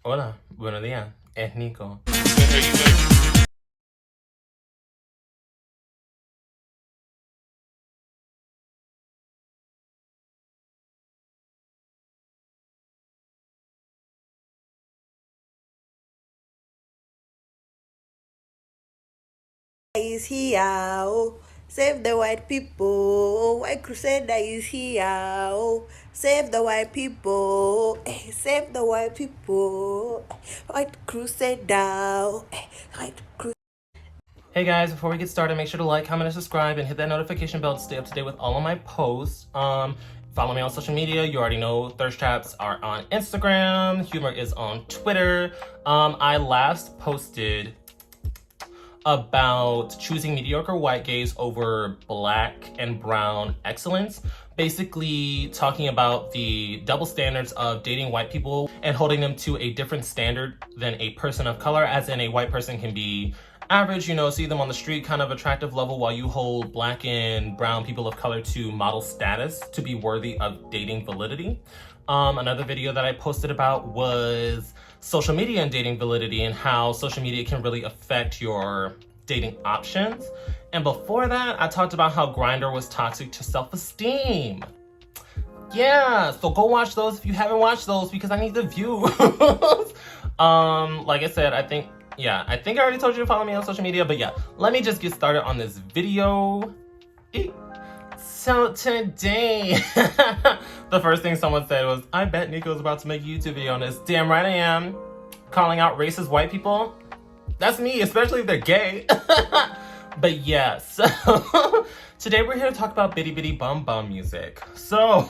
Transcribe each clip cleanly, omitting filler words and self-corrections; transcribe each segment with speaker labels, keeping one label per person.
Speaker 1: Hola, buenos días. Es Nico.
Speaker 2: Is here, oh. Save the white people. White Crusader is here, oh. Save the white people. Save the white people. White Crusader. White Crusader.
Speaker 1: Hey guys, before we get started, make sure to like, comment, and subscribe, and hit that notification bell to stay up to date with all of my posts. Follow me on social media. You already know Thirst Traps are on Instagram. Humor is on Twitter. I last posted about choosing mediocre white gays over black and brown excellence. Basically talking about the double standards of dating white people and holding them to a different standard than a person of color, as in a white person can be average, see them on the street, kind of attractive level, while you hold black and brown people of color to model status to be worthy of dating validity. Another video that I posted about was social media and dating validity and how social media can really affect your dating options. And before that, I talked about how Grindr was toxic to self-esteem. Yeah, so go watch those if you haven't watched those, because I need the views. Like I said, I think I already told you to follow me on social media, but yeah, let me just get started on this video. So today, the first thing someone said was, I bet Nico's about to make a YouTube video on this. Damn right I am. Calling out racist white people. That's me, especially if they're gay. But yeah, so today we're here to talk about Bidi Bom Bom music. So,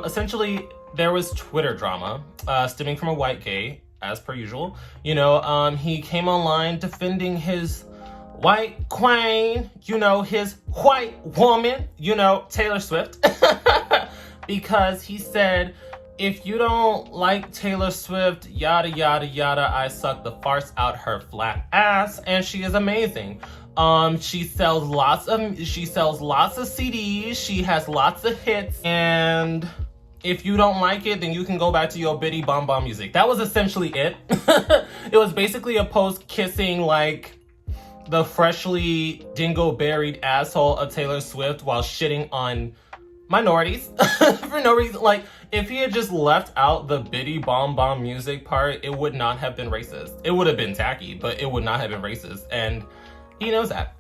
Speaker 1: essentially, there was Twitter drama stemming from a white gay, as per usual. He came online defending his white queen, his white woman, Taylor Swift. Because he said, if you don't like Taylor Swift, yada, yada, yada, I suck the farts out her flat ass, and she is amazing. She sells lots of CDs, she has lots of hits, and if you don't like it, then you can go back to your Bidi Bom Bom music. That was essentially it. It was basically a post kissing, like, the freshly dingo-berried asshole of Taylor Swift while shitting on minorities for no reason. Like, if he had just left out the Bidi Bom Bom music part, it would not have been racist. It would have been tacky, but it would not have been racist, and he knows that.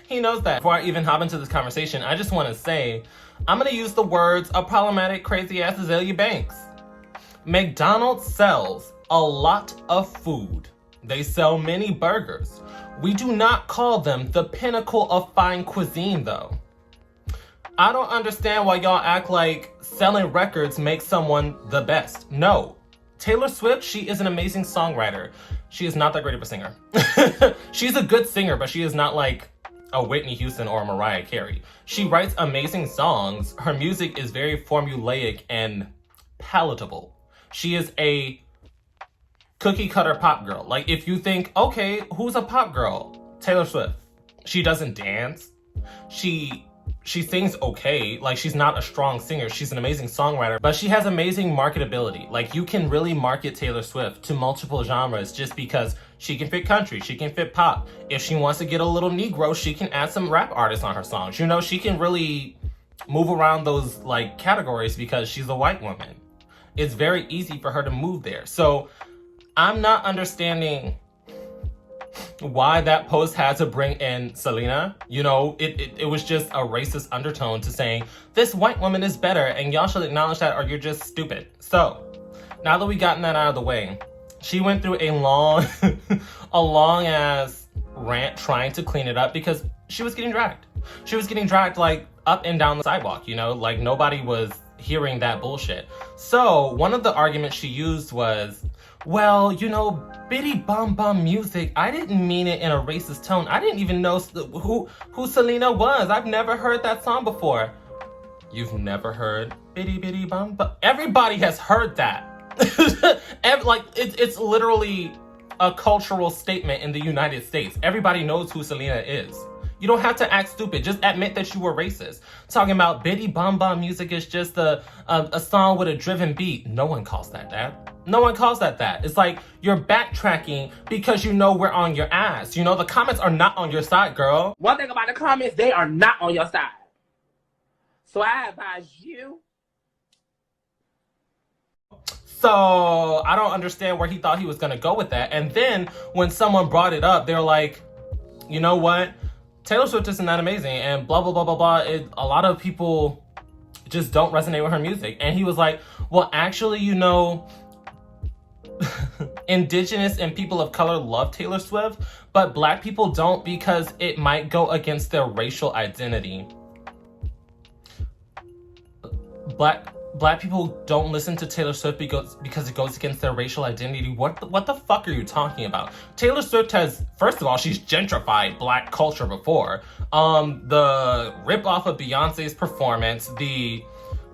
Speaker 1: He knows that. Before I even hop into this conversation, I just want to say, I'm going to use the words of problematic, crazy-ass Azealia Banks. McDonald's sells a lot of food. They sell many burgers. We do not call them the pinnacle of fine cuisine, though. I don't understand why y'all act like selling records makes someone the best. No. Taylor Swift, she is an amazing songwriter. She is not that great of a singer. She's a good singer, but she is not like a Whitney Houston or a Mariah Carey. She writes amazing songs. Her music is very formulaic and palatable. She is a cookie cutter pop girl. Like, if you think, okay, who's a pop girl? Taylor Swift. She doesn't dance. She sings okay. Like, she's not a strong singer. She's an amazing songwriter, but she has amazing marketability. Like, you can really market Taylor Swift to multiple genres just because she can fit country, she can fit pop. If she wants to get a little Negro, she can add some rap artists on her songs. She can really move around those, like, categories because she's a white woman. It's very easy for her to move there. So I'm not understanding why that post had to bring in Selena. It was just a racist undertone to saying, this white woman is better, and y'all should acknowledge that or you're just stupid. So, now that we gotten that out of the way, she went through a long ass rant trying to clean it up because she was getting dragged. She was getting dragged, like, up and down the sidewalk, like nobody was hearing that bullshit. So, one of the arguments she used was, well, Bidi Bom Bom music, I didn't mean it in a racist tone. I didn't even know who Selena was. I've never heard that song before. You've never heard Bidi Bom Bom? Everybody has heard that. It's literally a cultural statement in the United States. Everybody knows who Selena is. You don't have to act stupid. Just admit that you were racist. Talking about Bidi Bom Bom music is just a song with a driven beat. No one calls that that. No one calls that that. It's like you're backtracking because you know we're on your ass. You know, the comments are not on your side, girl.
Speaker 3: One thing about the comments, they are not on your side. So I advise you.
Speaker 1: So I don't understand where he thought he was going to go with that. And then when someone brought it up, they're like, you know what? Taylor Swift isn't that amazing and blah, blah, blah, blah, blah. A lot of people just don't resonate with her music. And he was like, well, actually, you know, Indigenous and people of color love Taylor Swift, but Black people don't because it might go against their racial identity. Black people don't listen to Taylor Swift because it goes against their racial identity. What the fuck are you talking about? Taylor Swift has, first of all, she's gentrified Black culture before. The rip-off of Beyonce's performance, the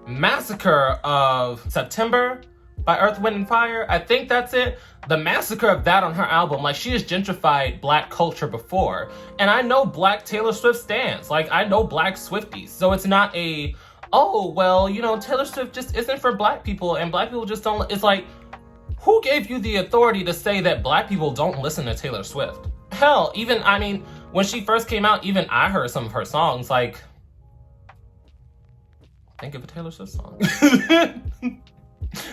Speaker 1: massacre of September by Earth, Wind, and Fire, I think that's it. The massacre of that on her album, like, she has gentrified Black culture before. And I know Black Taylor Swift stans. Like, I know Black Swifties. So it's not a, oh, well, you know, Taylor Swift just isn't for Black people and Black people just don't. It's like, who gave you the authority to say that Black people don't listen to Taylor Swift? Hell, even, I mean, when she first came out, even I heard some of her songs, like, think of a Taylor Swift song.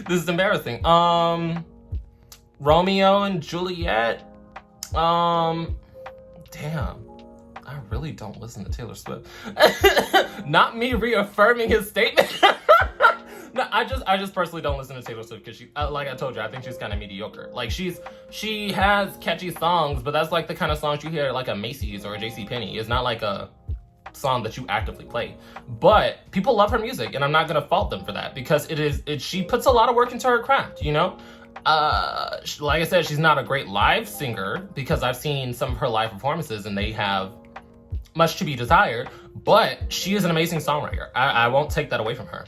Speaker 1: This is embarrassing. Romeo and Juliet. Damn. I really don't listen to Taylor Swift. Not me reaffirming his statement. No, I just personally don't listen to Taylor Swift because she, like I told you, I think she's kind of mediocre. Like, she has catchy songs, but that's like the kind of songs you hear at like a Macy's or a JCPenney. It's not like a song that you actively play. But people love her music, and I'm not gonna fault them for that because she puts a lot of work into her craft, you know? Like I said, she's not a great live singer because I've seen some of her live performances and they have much to be desired, but she is an amazing songwriter. I won't take that away from her.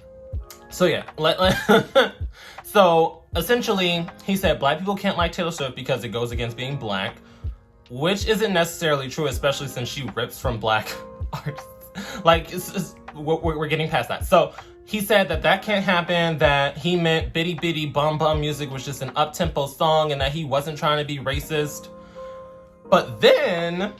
Speaker 1: So yeah, so essentially he said Black people can't like Taylor Swift because it goes against being Black, which isn't necessarily true, especially since she rips from Black artists. Like, we're getting past that. So he said that can't happen, that he meant Bidi Bidi Bom Bom music was just an up-tempo song and that he wasn't trying to be racist. But then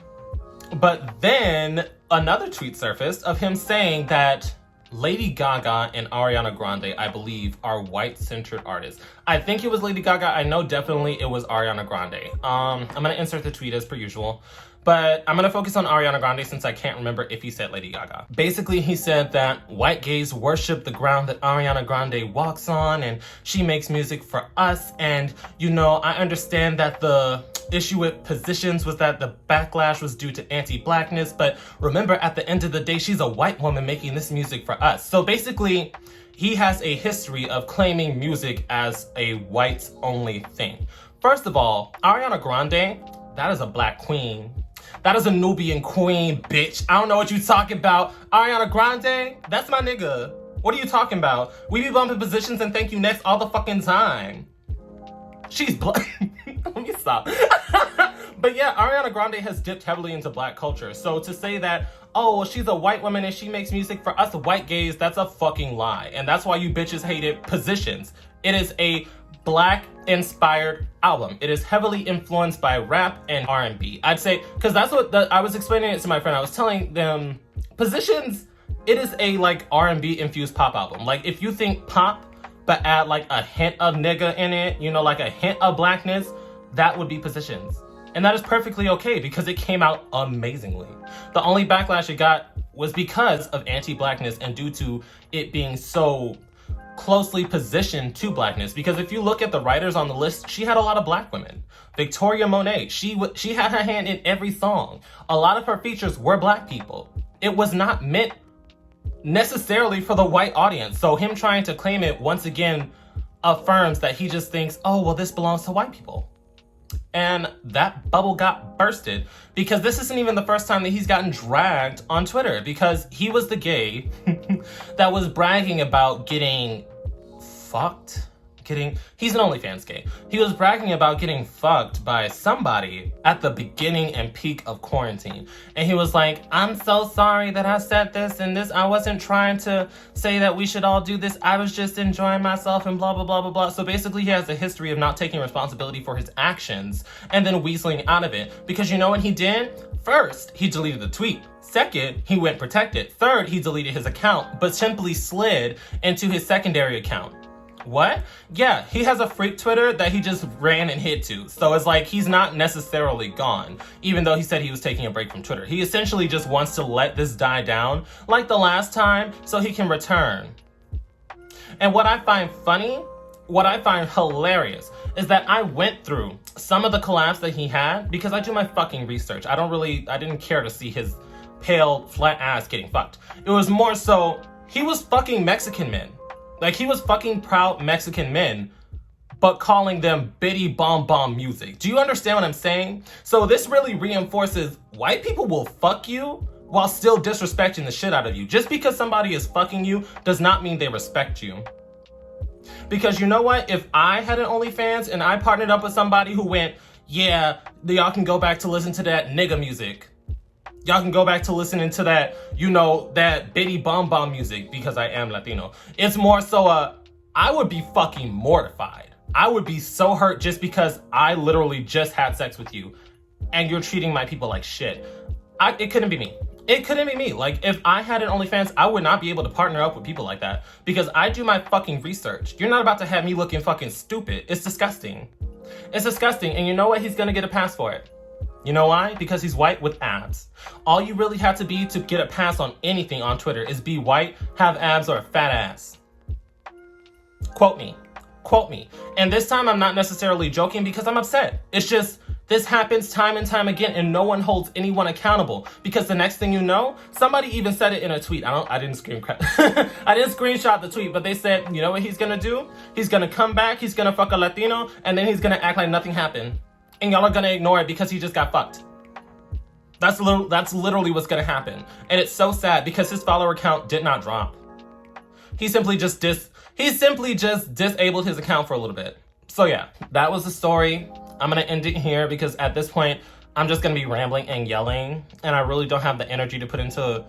Speaker 1: another tweet surfaced of him saying that Lady Gaga and Ariana Grande, I believe, are white-centered artists. I think it was Lady Gaga. I know definitely it was Ariana Grande. I'm going to insert the tweet as per usual. But I'm going to focus on Ariana Grande since I can't remember if he said Lady Gaga. Basically, he said that white gays worship the ground that Ariana Grande walks on and she makes music for us. And, you know, I understand that the issue with positions was that the backlash was due to anti-Blackness. But remember, at the end of the day, she's a white woman making this music for us. So basically, he has a history of claiming music as a whites-only thing. First of all, Ariana Grande, that is a Black queen. That is a Nubian queen, bitch. I don't know what you talking about. Ariana Grande, that's my nigga. What are you talking about? We be bumping positions and thank you next all the fucking time. She's Black. Let me stop. But yeah, Ariana Grande has dipped heavily into Black culture. So to say that, oh, well, she's a white woman and she makes music for us white gays, that's a fucking lie. And that's why you bitches hated Positions. It is a Black-inspired album. It is heavily influenced by rap and R&B. I'd say, because that's what I was explaining it to my friend. I was telling them, Positions, it is a like R&B infused pop album. Like, if you think pop, but add like a hint of nigga in it, you know, like a hint of Blackness, that would be Positions. And that is perfectly okay because it came out amazingly. The only backlash it got was because of anti-Blackness and due to it being so closely positioned to Blackness. Because if you look at the writers on the list, she had a lot of Black women. Victoria Monet, she had her hand in every song. A lot of her features were Black people. It was not meant necessarily for the white audience. So him trying to claim it once again affirms that he just thinks, oh, well, this belongs to white people. And that bubble got bursted because this isn't even the first time that he's gotten dragged on Twitter, because he was the gay that was bragging about getting fucked, he's an OnlyFans gay. He was bragging about getting fucked by somebody at the beginning and peak of quarantine. And he was like, I'm so sorry that I said this and this. I wasn't trying to say that we should all do this. I was just enjoying myself and blah, blah, blah, blah, blah. So basically he has a history of not taking responsibility for his actions and then weaseling out of it. Because you know what he did? First, he deleted the tweet. Second, he went protected. Third, he deleted his account, but simply slid into his secondary account. What? Yeah, he has a freak Twitter that he just ran and hid to. So it's like he's not necessarily gone, even though he said he was taking a break from Twitter. He essentially just wants to let this die down like the last time so he can return. And what I find funny, what I find hilarious is that I went through some of the collabs that he had because I do my fucking research. I didn't care to see his pale, flat ass getting fucked. It was more so, he was fucking Mexican men. Like, he was fucking proud Mexican men, but calling them Bidi Bom Bom music. Do you understand what I'm saying? So this really reinforces white people will fuck you while still disrespecting the shit out of you. Just because somebody is fucking you does not mean they respect you. Because you know what? If I had an OnlyFans and I partnered up with somebody who went, yeah, y'all can go back to listen to that nigga music. Y'all can go back to listening to that, you know, that Bidi Bom Bom music because I am Latino. It's more so, I would be fucking mortified. I would be so hurt just because I literally just had sex with you and you're treating my people like shit. It couldn't be me. It couldn't be me. Like, if I had an OnlyFans, I would not be able to partner up with people like that because I do my fucking research. You're not about to have me looking fucking stupid. It's disgusting. It's disgusting. And you know what? He's gonna get a pass for it. You know why? Because he's white with abs. All you really have to be to get a pass on anything on Twitter is be white, have abs, or a fat ass. Quote me. Quote me. And this time I'm not necessarily joking because I'm upset. It's just, this happens time and time again and no one holds anyone accountable because the next thing you know, somebody even said it in a tweet. I didn't screenshot the tweet, but they said, you know what he's gonna do? He's gonna come back, he's gonna fuck a Latino, and then he's gonna act like nothing happened. And y'all are gonna ignore it because he just got fucked. That's literally what's gonna happen. And it's so sad because his follower count did not drop. He simply just disabled his account for a little bit. So yeah, that was the story. I'm gonna end it here because at this point, I'm just gonna be rambling and yelling. And I really don't have the energy to put into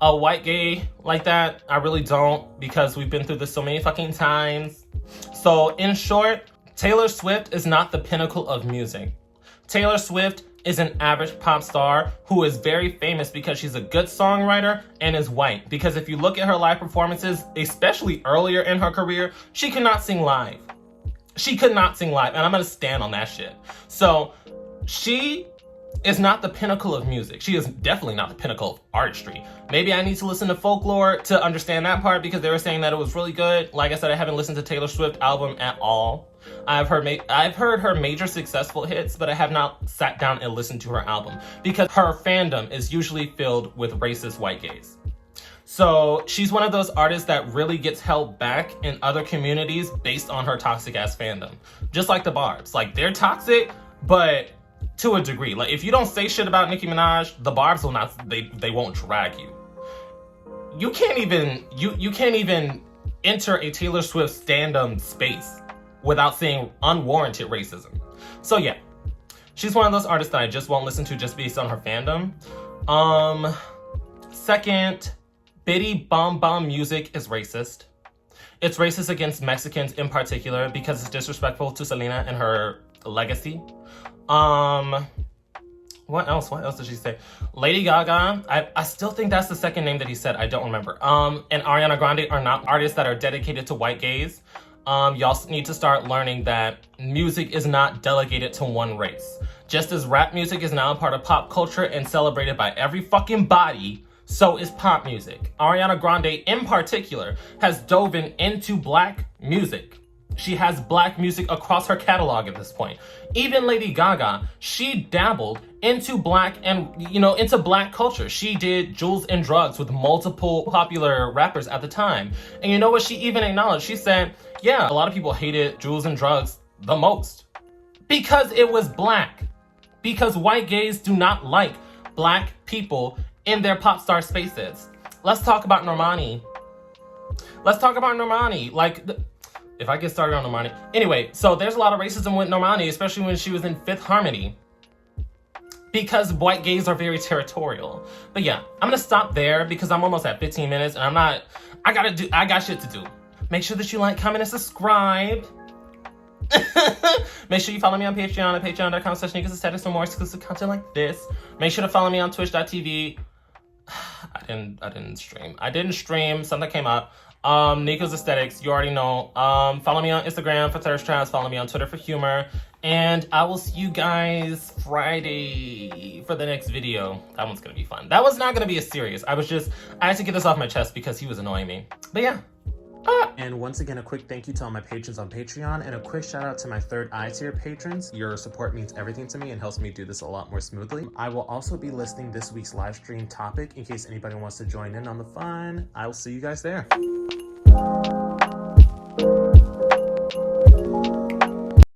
Speaker 1: a white gay like that. I really don't because we've been through this so many fucking times. So in short, Taylor Swift is not the pinnacle of music. Taylor Swift is an average pop star who is very famous because she's a good songwriter and is white. Because if you look at her live performances, especially earlier in her career, she could not sing live. She could not sing live, and I'm gonna stand on that shit. So she is not the pinnacle of music. She is definitely not the pinnacle of artistry. Maybe I need to listen to Folklore to understand that part because they were saying that it was really good. Like I said, I haven't listened to Taylor Swift album at all. I've heard her major successful hits, but I have not sat down and listened to her album because her fandom is usually filled with racist white gays. So she's one of those artists that really gets held back in other communities based on her toxic ass fandom. Just like the Barbs. Like, they're toxic, but to a degree. Like, if you don't say shit about Nicki Minaj, the Barbs will not, they won't drag you. You can't even enter a Taylor Swift fandom space without saying unwarranted racism. So yeah, she's one of those artists that I just won't listen to just based on her fandom. Second, Bidi Bom Bom music is racist. It's racist against Mexicans in particular because it's disrespectful to Selena and her legacy. What else did she say? Lady Gaga, I still think that's the second name that he said, I don't remember. And Ariana Grande are not artists that are dedicated to white gays. Y'all need to start learning that music is not delegated to one race. Just as rap music is now a part of pop culture and celebrated by every fucking body, so is pop music. Ariana Grande in particular has dove into black music. She has black music across her catalog at this point. Even Lady Gaga, she dabbled into black and, into black culture. She did Jewels and Drugs with multiple popular rappers at the time. And you know what she even acknowledged? She said, yeah, a lot of people hated Jewels and Drugs the most because it was black. Because white gays do not like black people in their pop star spaces. Let's talk about Normani. Like, If I get started on Normani. Anyway, so there's a lot of racism with Normani, especially when she was in Fifth Harmony. Because white gays are very territorial. But yeah, I'm gonna stop there because I'm almost at 15 minutes and I got shit to do. Make sure that you like, comment, and subscribe. Make sure you follow me on Patreon at patreon.com/niggas for more exclusive content like this. Make sure to follow me on twitch.tv. I didn't stream. Something came up. Nico's Aesthetics, you already know. Follow me on Instagram for thirst traps. Follow me on Twitter for humor. And I will see you guys Friday for the next video. That one's gonna be fun. That was not gonna be as serious. I had to get this off my chest because he was annoying me. But yeah.
Speaker 4: And once again, a quick thank you to all my patrons on Patreon, and a quick shout out to my third eye tier patrons. Your support means everything to me and helps me do this a lot more smoothly. I will also be listing this week's live stream topic in case anybody wants to join in on the fun. I will see you guys there.